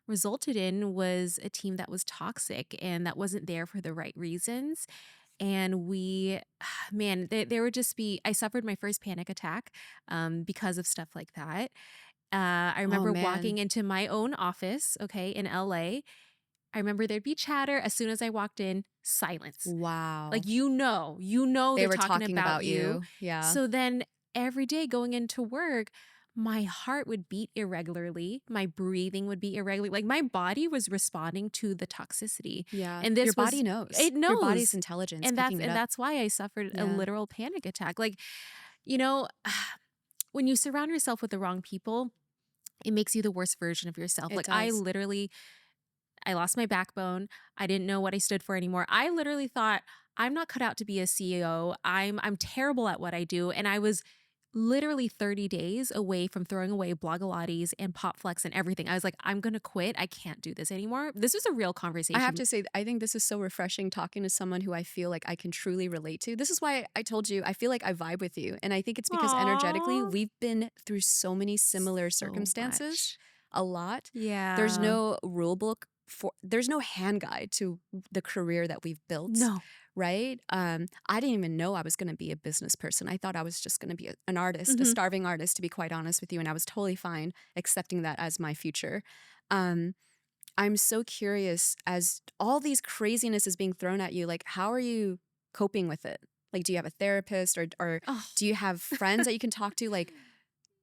resulted in was a team that was toxic and that wasn't there for the right reasons. And man, there would just be, I suffered my first panic attack because of stuff like that. I Oh remember walking man. into my own office, okay, in LA. I remember there'd be chatter. As soon as I walked in, silence. Like, Wow. They they're were talking talking about about you. you. Yeah. So then every day going into work, my heart would beat irregularly. My breathing would be irregular. Like my body was responding to the toxicity. Yeah. And Your this body was, knows. it Your body's knows. intelligence And picking it up. that's why I suffered a Yeah. literal panic attack. Like, you know, when you surround yourself with the wrong people, it makes you the worst version of yourself. It Like does. I lost my backbone. I didn't know what I stood for anymore. I literally thought I'm not cut out to be a CEO. I'm terrible at what I do, and I was literally 30 days away from throwing away Blogilates and Popflex and everything. I was like, I'm going to quit. I can't do this anymore. This was a real I have conversation. to say, I think this is so refreshing talking to someone who I feel like I can truly relate to. This is why I told you I feel like I vibe with you. And I think it's because energetically, Aww. we've been through so many similar So circumstances much. a lot. There's Yeah. no rule book there's no hand guide to the career that we've built, No. right? I didn't even know I was going to be a business person. I thought I was just going to be an artist, a Hmm. starving artist, to be quite honest with you. And I was totally fine accepting that as my future. Um, I'm so curious as all these craziness is being thrown at you, like how are you coping with it? Like do you have a therapist or Oh. do you have friends that you can talk to? Like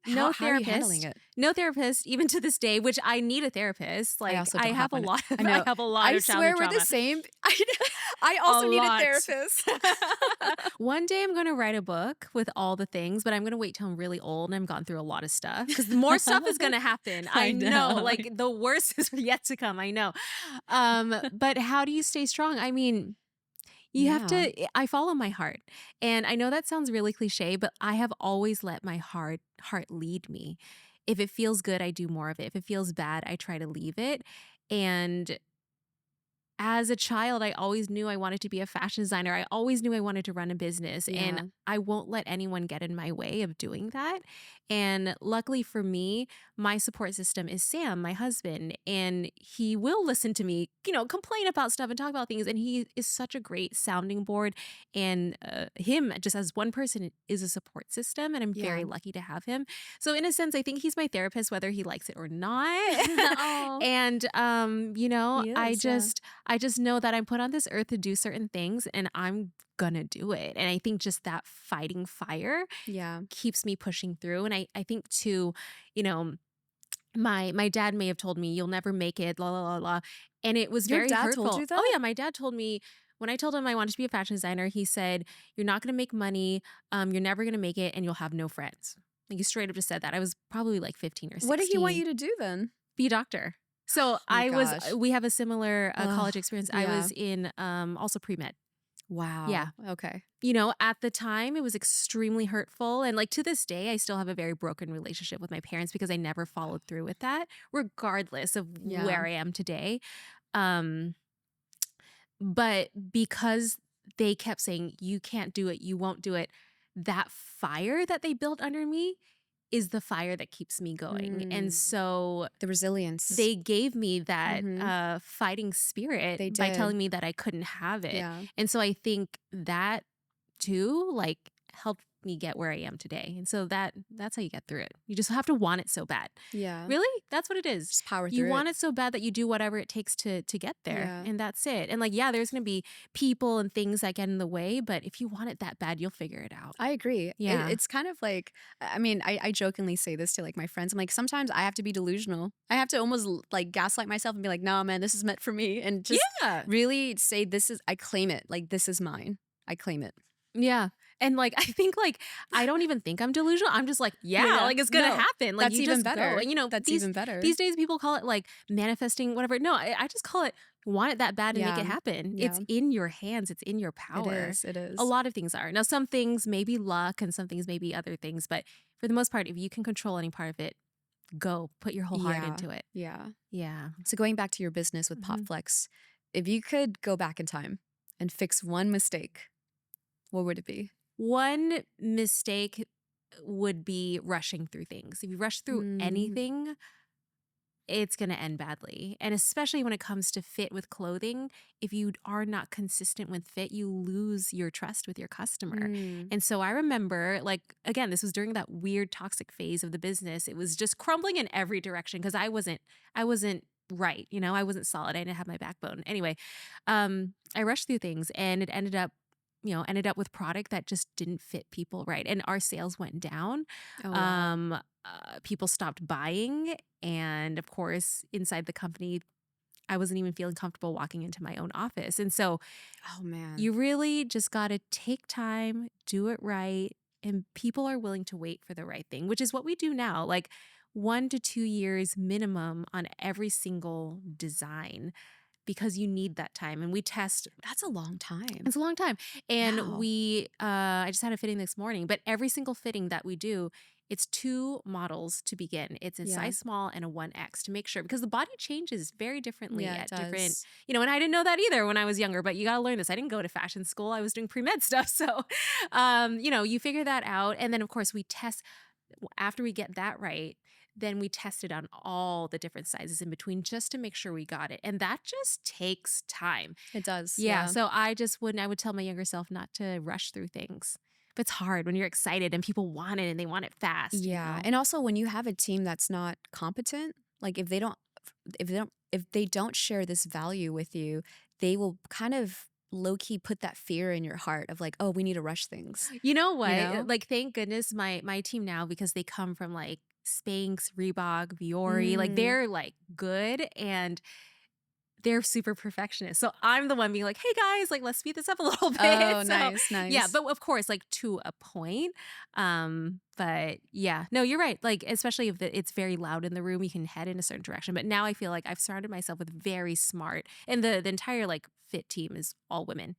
No how are you handling therapist. it? No therapist, even to this day, which I need a therapist. I Like also I don't have have a one. lot of I I know. have a lot I of childhood swear we're the trauma. same. I A also need a lot. therapist. One day I'm going to write a book with all the things, but I'm going to wait till I'm really old and I'm gone through a lot of stuff because more stuff is going to happen. I I know, know. like the worst is yet to come. I know. But how do you stay strong? I mean, you have Yeah. to, I follow my heart. And I know that sounds really cliche, but I have always let my heart lead me. If it feels good, I do more of it. If it feels bad, I try to leave it. And as a child, I always knew I wanted to be a fashion designer. I always knew I wanted to run a business, and Yeah. I won't let anyone get in my way of doing that. And luckily for me, my support system is Sam, my husband, and he will listen to me, complain about stuff and talk about things. And he is such a great sounding board. And him, just as one person, is a support system. And I'm Yeah. very lucky to have him. So, in a sense, I think he's my therapist, whether he likes it or not. Oh, And, he is. Yeah. I just know that I'm put on this earth to do certain things and I'm gonna do it. And I think just that fighting fire Yeah. keeps me pushing through. And I think too, you know, my dad may have told me you'll never make it, la la la la. And it was Your very dad told hurtful. you Oh that? yeah, my dad told me when I told him I wanted to be a fashion designer, he said, you're not gonna make money, you're never gonna make it, and you'll have no friends. Like he straight up just said that. I was probably like 15 or What did he want 16. you to do then? Be a doctor. So Oh my gosh. we have a similar Ugh. college experience. I Yeah. was in also pre med. Yeah. Wow. Okay. You know, at the time, it was extremely hurtful, and, like, to this day, I still have a very broken relationship with my parents because I never followed through with that, regardless of Yeah. where I am today. Um, but because they kept saying, "You can't do it, you won't do it," that fire that they built under me is the fire that keeps me going, and Mm. so The resilience. they gave me that, Mhm. fighting spirit They by telling did. me that I couldn't have it, Yeah. and so I think that too, like, helped me get where I am today, and so that's how you get through it. You just have to want it so bad. Yeah. Really? That's what it is. Just power You through it. want it so bad that you do whatever it takes to get there, Yeah. and that's it, and, like, yeah, there's gonna be people and things that get in the way, but if you want it that bad, you'll figure it out. I agree. Yeah. It's kind of like, I mean, I jokingly say this to like my friends. I'm like, sometimes I have to be delusional. I have to almost like gaslight myself and be like, no, man, this is meant for me. And just Yeah. really say, I claim it. Like, this is mine. I claim it. Yeah. And, like, I think, like, I don't even think I'm delusional. I'm just like, Yeah, yeah, yeah. like, it's gonna No, happen. Like, that's you even just go. better. And, you know, That's these even better. these days people call it, like, manifesting, whatever. No, I just call it want it that bad and make Yeah. it happen. It's Yeah. in your hands. It's in your It power. is. It A is. lot of things are. Now, some things may be luck and some things may be other things, but for the most part, if you can control any part of it, go. Put your whole heart Yeah. into it. Yeah. Yeah. So going back to your business with Mhm. Popflex, if you could go back in time and fix one mistake, what would it be? One mistake would be rushing through things. If you rush through Mm. anything, it's going to end badly. And especially when it comes to fit with clothing, if you are not consistent with fit, you lose your trust with your customer. Mm. And so I remember, like, again, this was during that weird toxic phase of the business. It was just crumbling in every direction because I wasn't right. You know, I wasn't solid. I didn't have my backbone. Anyway, I rushed through things and it ended up with product that just didn't fit people right. And our sales went down. Oh, wow. Um, People stopped buying. And of course, inside the company, I wasn't even feeling comfortable walking into my own office. And so Oh, man. you really just got to take time, do it right. And people are willing to wait for the right thing, which is what we do now. Like 1 to 2 years minimum on every single design because you need that time. And we test. That's a long time. It's a long time. And Wow. I just had a fitting this morning, but every single fitting that we do, it's 2 models to begin. It's a Yeah. size small and a 1X to make sure because the body changes very differently Yeah, it at different, does. and I didn't know that either when I was younger, but you got to learn this. I didn't go to fashion school. I was doing pre-med stuff. So, you figure that out. And then of course we test after we get that right, then we test it on all the different sizes in between just to make sure we got it. And that just takes time. It does. Yeah, Yeah. so I would tell my younger self not to rush through things. But it's hard when you're excited and people want it and they want it fast, you Yeah. know? And also when you have a team that's not competent, like if they don't share this value with you, they will kind of low key put that fear in your heart of like, oh, we need to rush things. You know You what? know? Like, thank goodness my team now, because they come from like Spanx, Reebok, Viore, like Mm. they're like good and they're super perfectionist. So I'm the one being like, "Hey guys, like let's speed this up a little bit." Oh, So, nice, yeah, nice. but of course like to a point. But yeah, no, you're right. Like especially if it's very loud in the room, you can head in a certain direction. But now I feel like I've surrounded myself with very smart, and the entire like fit team is all women.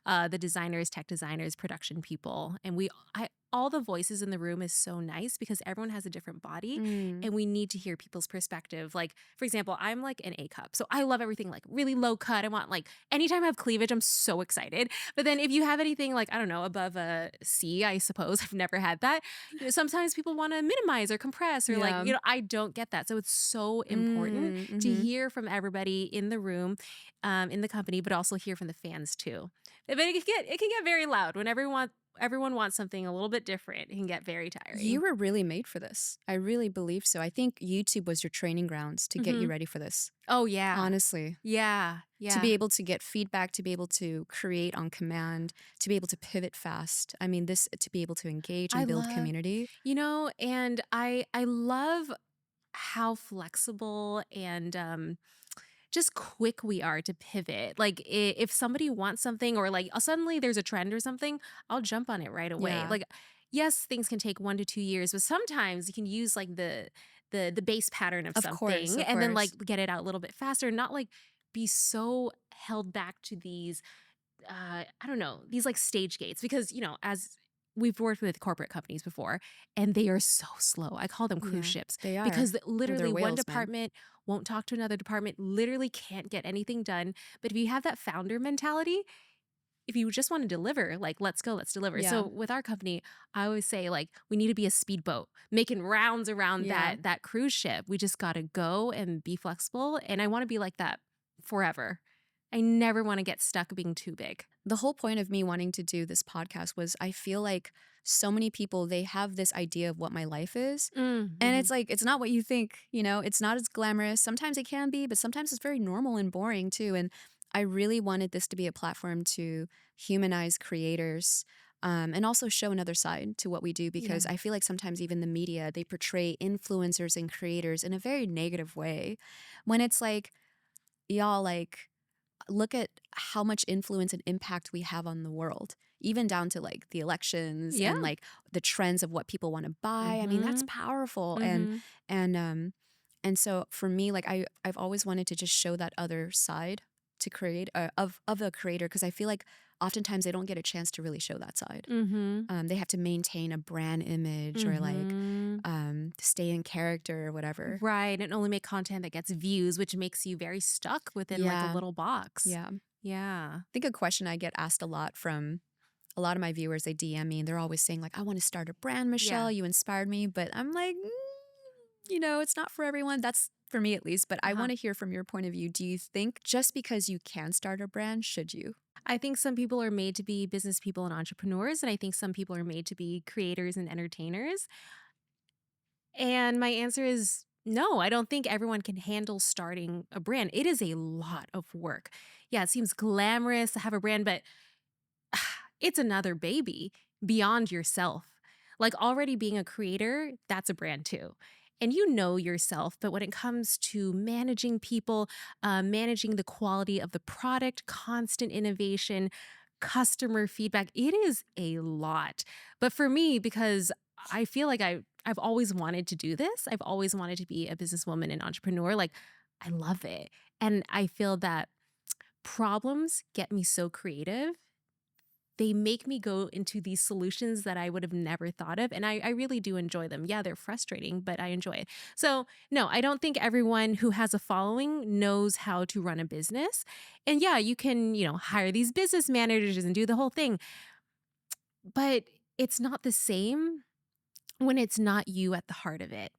The designers, tech designers, production people, and I all the voices in the room is so nice because everyone has a different body Mm. and we need to hear people's perspective. Like, for example, I'm like an A cup. So I love everything like really low cut. I want like anytime I have cleavage, I'm so excited. But then if you have anything like, I don't know, above a C, I suppose, I've never had that. Sometimes people want to minimize or compress or like, Yeah. I don't get that. So it's so important Mm. to Mhm. hear from everybody in the room, in the company, but also hear from the fans too. But it can get very loud when everyone wants something a little bit different. It can get very You tiring. were really made for this. I really believe so. I think YouTube was your training grounds to get you Hmm. ready for this. Oh yeah. Honestly. Yeah. To Yeah. be able to get feedback, to be able to create on command, to be able to pivot fast. I mean, this to be able to engage I and build love, community. and I love how flexible and just quick we are to pivot. Like if somebody wants something or like suddenly there's a trend or something, I'll jump on it right away. Yeah. Like yes, things can take 1 to 2 years, but sometimes you can use like the base pattern of Of course, something of and then like course. get it out a little bit faster, not like be so held back to these I don't know, these like stage gates because, as we've worked with corporate companies before and they are so slow. I call them cruise Yeah, ships they are. because Well, they're literally one whales, man. department won't talk to another department, literally can't get anything done. But if you have that founder mentality, if you just want to deliver, like, let's go, let's deliver. Yeah, So with our company, I always say like we need to be a speedboat making rounds around yeah. that cruise ship. We just got to go and be flexible. And I want to be like that forever. I never want to get stuck being too big. The whole point of me wanting to do this podcast was I feel like so many people, they have this idea of what my life is. And Mm-hmm. it's like, it's not what you think, it's not as glamorous. Sometimes it can be, but sometimes it's very normal and boring too. And I really wanted this to be a platform to humanize creators, and also show another side to what we do, Yeah. because I feel like sometimes even the media, they portray influencers and creators in a very negative way, when it's like, y'all, like, look at how much influence and impact we have on the world, even down to like the elections Yeah. and like the trends of what people want to buy. I mean, that's Mm-hmm. powerful. And Mm-hmm. and um and so for me, like, I've always wanted to just show that other side to create, of a creator, because I feel like oftentimes they don't get a chance to really show that side. Mm-hmm. They have to maintain a brand image, or like, Mm-hmm. stay in character or whatever. Right. And only make content that gets views, which makes you very stuck within like a Yeah, little box. yeah. I Yeah. think a question I get asked a lot from a lot of my viewers, they DM me and they're always saying like, I want to start a brand, Yeah. Michelle, you inspired me. But I'm like, it's not for everyone. That's for me at least. But I Uh-huh. want to hear from your point of view. Do you think just because you can start a brand, should you? I think some people are made to be business people and entrepreneurs, and I think some people are made to be creators and entertainers. And my answer is no, I don't think everyone can handle starting a brand. It is a lot of work. Yeah, it seems glamorous to have a brand, but it's another baby beyond yourself. Like already being a creator, that's a brand too. And you know yourself, but when it comes to managing people, managing the quality of the product, constant innovation, customer feedback, it is a lot. But for me, because I feel like I've always wanted to do this, I've always wanted to be a businesswoman and entrepreneur. Like I love it. And I feel that problems get me so creative, they make me go into these solutions that I would have never thought of. And I really do enjoy them. Yeah, they're frustrating, but I enjoy it. So, no, I don't think everyone who has a following knows how to run a business. And yeah, you can, hire these business managers and do the whole thing, but it's not the same when it's not you at the heart of it.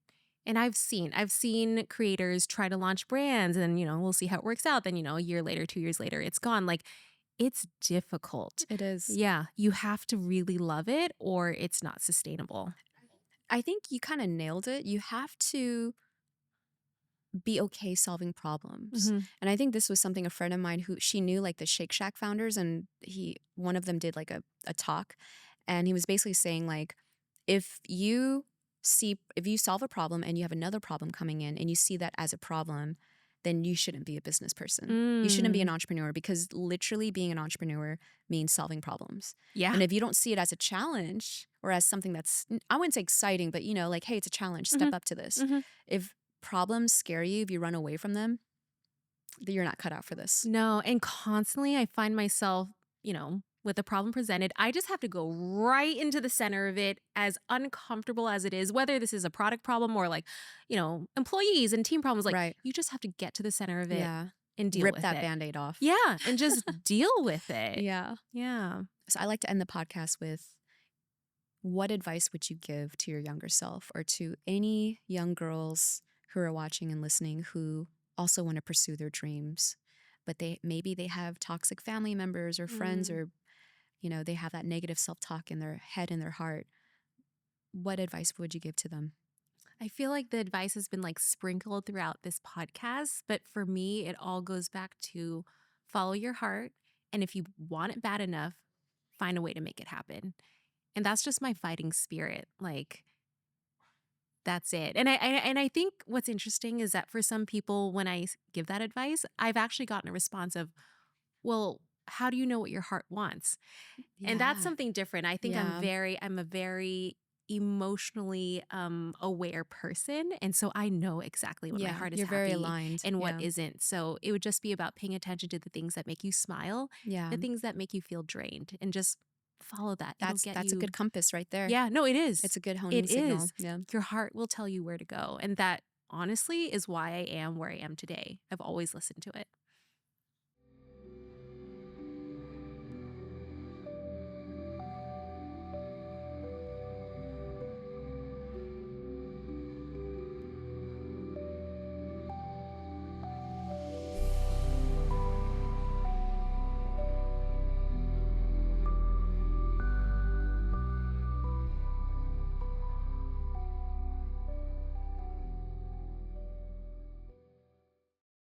And I've seen creators try to launch brands and, we'll see how it works out. Then, a year later, 2 years later, it's gone. Like it's difficult. It is. Yeah, you have to really love it or it's not sustainable. I think you kind of nailed it. You have to be okay solving problems. Mhm. And I think this was something a friend of mine, who she knew like the Shake Shack founders, and one of them did like a talk, and he was basically saying like, if you if you solve a problem and you have another problem coming in and you see that as a problem, then you shouldn't be a business person. You shouldn't be an Mm. entrepreneur, because literally being an entrepreneur means solving problems. Yeah. And if you don't see it as a challenge or as something that's, I wouldn't say exciting, but like, hey, it's a challenge, step Mhm. up to this. Mhm. If problems scare you, if you run away from them, then you're not cut out for this. No, and constantly I find myself, with the problem presented, I just have to go right into the center of it, as uncomfortable as it is, whether this is a product problem or like, employees and team problems. Like, Right. you just have to get to the center of it Yeah. and deal Rip with that it. Band-Aid off. Yeah, and just deal with it. Yeah. Yeah. So I like to end the podcast with, what advice would you give to your younger self, or to any young girls who are watching and listening who also want to pursue their dreams, but they have toxic family members or friends, Mm. or they have that negative self-talk in their head and their heart? What advice would you give to them? I feel like the advice has been like sprinkled throughout this podcast, but for me, it all goes back to follow your heart. And if you want it bad enough, find a way to make it happen. And that's just my fighting spirit. Like, that's it. And I think what's interesting is that for some people, when I give that advice, I've actually gotten a response of, well, how do you know what your heart wants? And that's Yeah. something different. I think Yeah. I'm a very emotionally aware person. And so I know exactly when my Yeah, heart is you're very happy aligned. and what Yeah. isn't. So it would just be about paying attention to the things that make you smile, Yeah. the things that make you feel drained, and just follow that. It'll get That's a good you. compass right there. Yeah, no, it is. It's a good honing It signal. is. Yeah. Your heart will tell you where to go. And that honestly is why I am where I am today. I've always listened to it.